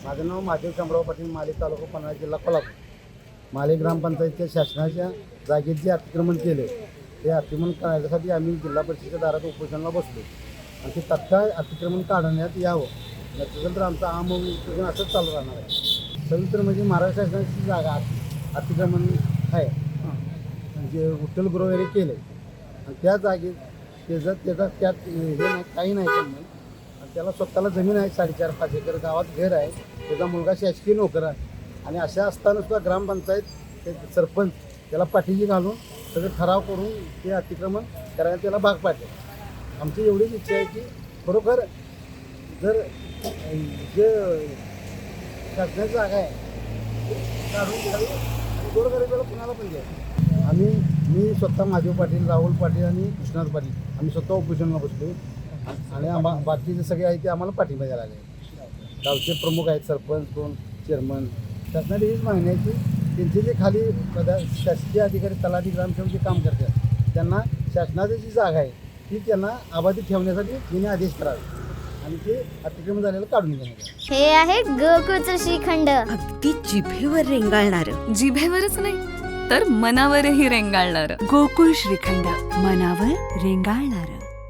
माझं नाव महादेव शामराव पाटील, माली तालुका पन्हाळा, जिल्हा कोल्हापूर. माली ग्रामपंचायतच्या शासनाच्या जागेत जे अतिक्रमण केले ते अतिक्रमण करण्यासाठी आम्ही जिल्हा परिषदेच्या दारात उपोषणाला बसलो आणि ते तात्काळ अतिक्रमण काढण्यात यावं. नसेल तर आमचं आम उपोषण असंच चालू राहणार आहे. सविस्तर म्हणजे महाराष्ट्र शासनाची जागा अतिक्रमण आहे, म्हणजे उट्टलगृह वगैरे केले आणि त्या जागेत त्यात हे नाही, काही नाही पण त्याला स्वतःला जमीन आहे 4.5-5 एकर, गावात घर आहे, त्याचा मुलगा शासकीय नोकर आहे आणि अशा असताना सुद्धा ग्रामपंचायत ते सरपंच त्याला पाठीशी घालून सगळं ठराव करून ते अतिक्रमण करायला त्याला भाग पाडले. आमची एवढीच इच्छा आहे की खरोखर जर जे शासनाची जागा आहे ते काढून घ्यावी आणि गोरगरिबाला कुणाला पण द्यावी. मी स्वतः महादेव पाटील, राहुल पाटील आणि कृष्णाथ पाटील आम्ही स्वतः उपोषणाला बसलो आणि बाकीचे सगळे आहेत ते आम्हाला पाठिंबा द्यायला लागले. गावचे प्रमुख आहेत, सरपंच, दोन चेअरमन. शासनाची हीच मागणी आहे की त्यांचे जे खाली शासकीय अधिकारी, तलाठी, ग्रामसेवक जे काम करतात त्यांना शासनाची जी जागा आहे ती त्यांना आबादी ठेवण्यासाठी तिने आदेश करावे आणि ते अतिक्रमण झालेलं काढून घेण्यात. हे आहे गोकुळचं श्रीखंड, अगदी जिभेवर रेंगाळणार. जिभेवरच नाही तर मनावरही रेंगाळणार. गोकुळ श्रीखंड, मनावर रेंगाळणार.